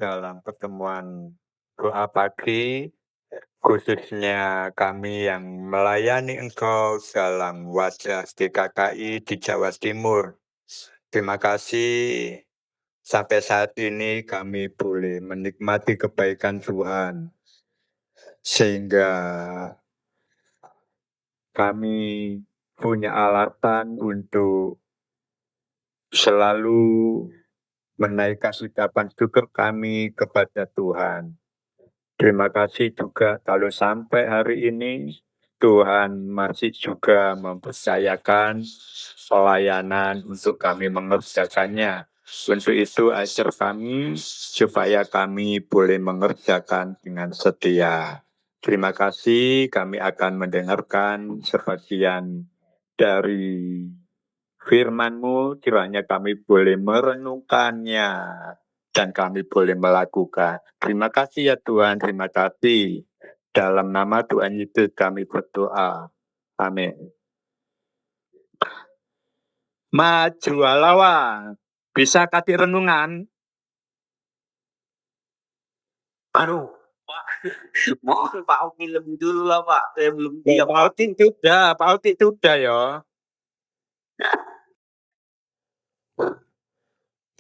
dalam pertemuan doa pagi, khususnya kami yang melayani Engkau dalam Wajas GKKI di Jawa Timur. Terima kasih sampai saat ini kami boleh menikmati kebaikan Tuhan, sehingga kami punya alasan untuk selalu menaikkan ucapan syukur kami kepada Tuhan. Terima kasih juga kalau sampai hari ini Tuhan masih juga mempercayakan pelayanan untuk kami mengerjakannya. Untuk itu ajar kami supaya kami boleh mengerjakan dengan setia. Terima kasih, kami akan mendengarkan sebagian dari firman-Mu, kiranya kami boleh merenungkannya dan kami boleh melakukan. Terima kasih ya Tuhan, terima kasih. Dalam nama Tuhan Yesus kami berdoa. Amin. Maju lawan. Bisa kasih renungan? Aduh, Pak, mohon Pak Oki lebih dulu lah Pak, saya belum Ya, siap Pak Pak. Oti sudah, Pak Oti sudah ya.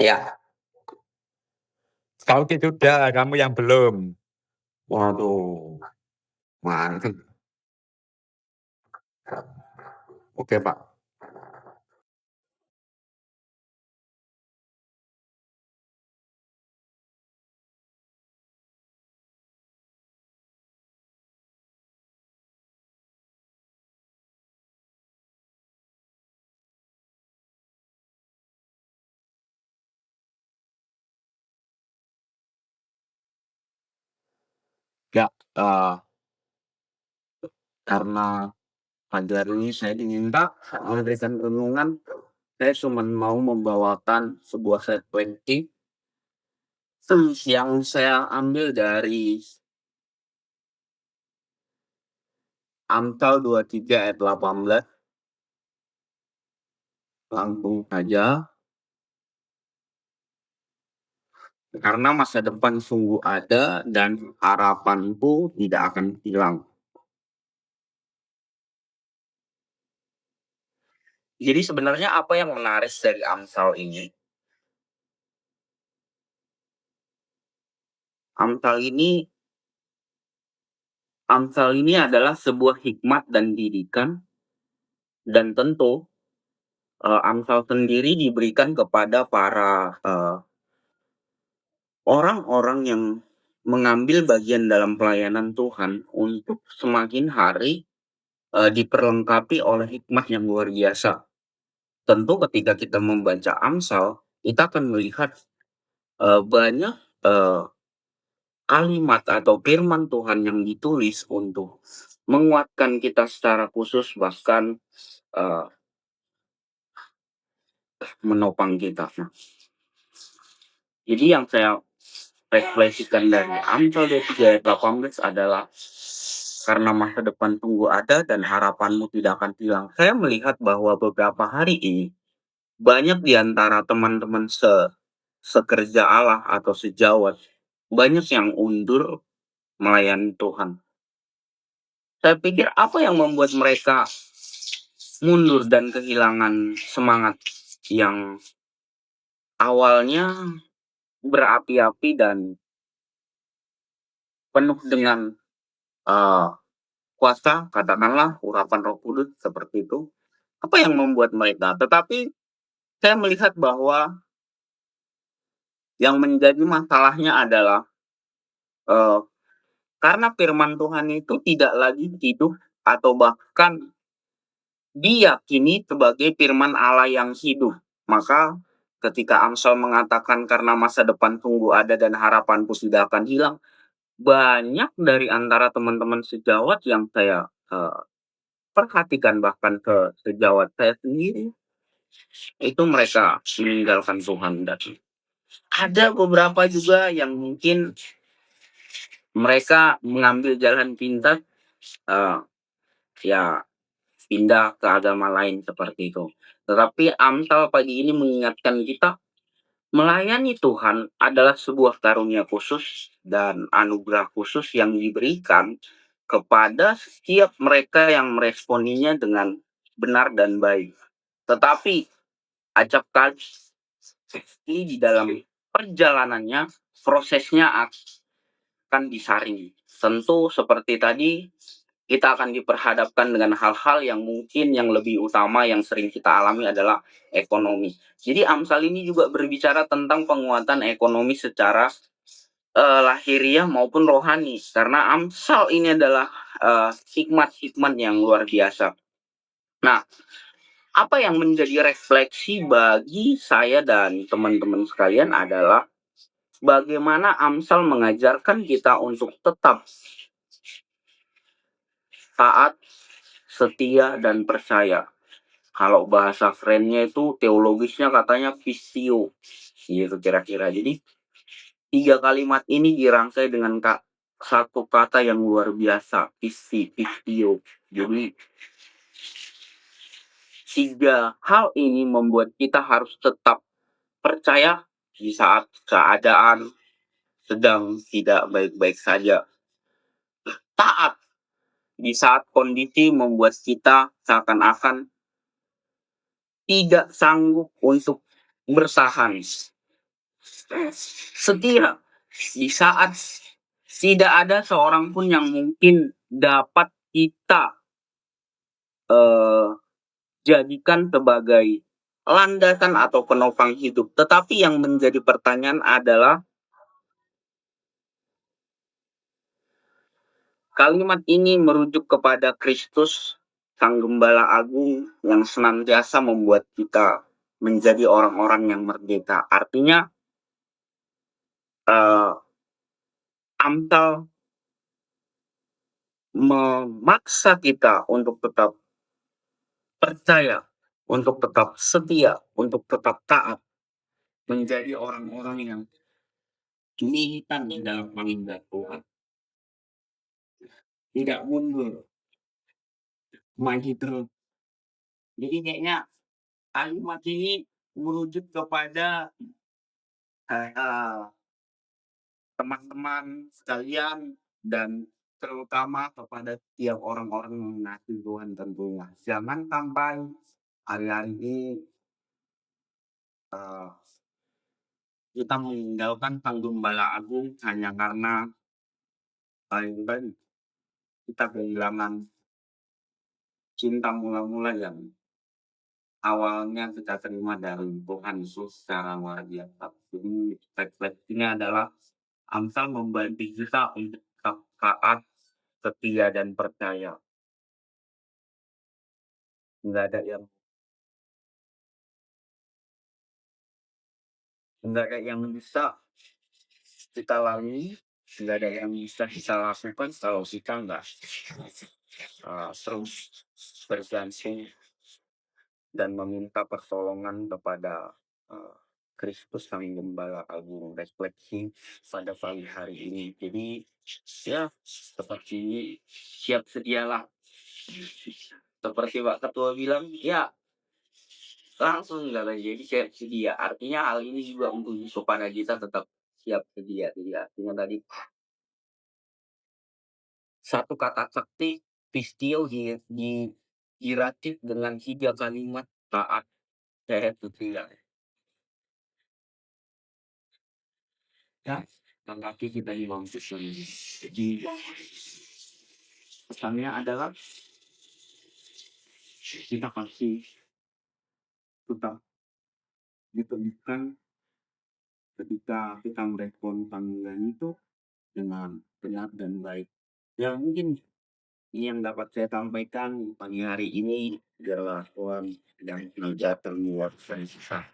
Ya, Pak Oti sudah, kamu yang belum. waduh, mantap. Oke Pak. Ya, karena pagi hari ini saya diminta memberikan renungan, saya cuma mau membawakan sebuah frekuensi yang saya ambil dari Amsal 23 ayat 18. Langsung saja, karena masa depan sungguh ada dan harapanku tidak akan hilang. Jadi sebenarnya apa yang menarik dari Amsal ini? Amsal ini adalah sebuah hikmat dan didikan, dan tentu Amsal sendiri diberikan kepada para orang-orang yang mengambil bagian dalam pelayanan Tuhan untuk semakin hari diperlengkapi oleh hikmat yang luar biasa. Tentu ketika kita membaca Amsal, kita akan melihat banyak kalimat atau firman Tuhan yang ditulis untuk menguatkan kita secara khusus, bahkan menopang kita. Jadi yang saya refleksikan dari Amsal 23 ayat 18 adalah karena masa depan tunggu ada dan harapanmu tidak akan hilang. Saya melihat bahwa beberapa hari ini banyak di antara teman-teman sekerja Allah atau sejawat, banyak yang undur melayani Tuhan. Saya pikir apa yang membuat mereka mundur dan kehilangan semangat yang awalnya berapi-api dan penuh dengan kuasa, katakanlah urapan Roh Kudus seperti itu. Apa yang membuat mereka? Tetapi saya melihat bahwa yang menjadi masalahnya adalah karena firman Tuhan itu tidak lagi hidup atau bahkan diyakini sebagai firman Allah yang hidup. Maka ketika Amsal mengatakan karena masa depan tunggu ada dan harapanku tidak akan hilang, banyak dari antara teman-teman sejawat yang saya perhatikan, bahkan ke sejawat saya sendiri, itu mereka meninggalkan Tuhan. Dan ada beberapa juga yang mungkin mereka mengambil jalan pintas, ya pindah ke agama lain seperti itu. Tetapi Amsal pagi ini mengingatkan kita Melayani Tuhan adalah sebuah karunia khusus dan anugerah khusus yang diberikan kepada setiap mereka yang meresponinya dengan benar dan baik. Tetapi acap kali di dalam perjalanannya, prosesnya akan disaring. Tentu seperti tadi, kita akan diperhadapkan dengan hal-hal yang mungkin yang lebih utama yang sering kita alami adalah ekonomi. Jadi Amsal ini juga berbicara tentang penguatan ekonomi secara lahiriah maupun rohani. Karena Amsal ini adalah hikmat-hikmat yang luar biasa. Nah, apa yang menjadi refleksi bagi saya dan teman-teman sekalian adalah bagaimana Amsal mengajarkan kita untuk tetap taat, setia, dan percaya. Kalau bahasa kerennya itu teologisnya katanya visio, gitu kira-kira. Jadi 3 kalimat ini dirangkai dengan satu kata yang luar biasa, visio. Jadi 3 hal ini membuat kita harus tetap percaya di saat keadaan sedang tidak baik-baik saja. Taat di saat kondisi membuat kita seakan-akan tidak sanggup untuk bertahan. Setia di saat tidak ada seorang pun yang mungkin dapat kita jadikan sebagai landasan atau penopang hidup. Tetapi yang menjadi pertanyaan adalah kalimat ini merujuk kepada Kristus, Sang Gembala Agung yang senantiasa membuat kita menjadi orang-orang yang merdeka. Artinya, Amsal memaksa kita untuk tetap percaya, untuk tetap setia, untuk tetap taat, menjadi orang-orang yang militan di dalam panggilan Tuhan. Tidak mundur, maju terus. Jadi kayaknya kalimat ini merujuk kepada teman-teman sekalian dan terutama kepada setiap orang-orang yang mengasihi Tuhan tentunya. Jangan sampai hari-hari ini kita meninggalkan Sang Gembala Agung hanya karena paling kita kehilangan cinta mula-mula yang awalnya kita terima dari Tuhan Yesus secara luar biasa. Jadi refleksinya adalah Amsal membantu kita untuk tetap taat, setia, dan percaya. Nggak ada yang bisa kita lalui, nggak ada yang bisa kita lakukan kalau kita nggak terus bergantung dan meminta pertolongan kepada Kristus Sang Gembala Agung. Refleksi pada pagi hari ini. Jadi ya seperti siap sedialah. Seperti Pak Ketua bilang, ya langsung nggak lagi jadi siap sedia. Artinya hal ini juga untuk supaya kita tetap siap sedia. Jadi artinya tadi satu kata sakti pistio diracik dengan 3 kalimat taat, setia. Ya, tetapi kita hilang di pesannya adalah kita kasih tetap ditemukan ketika kita merespon panggilan itu dengan benar dan baik. Ya mungkin ini yang dapat saya sampaikan pagi hari ini adalah Tuhan yang mengajarkan luar biasa.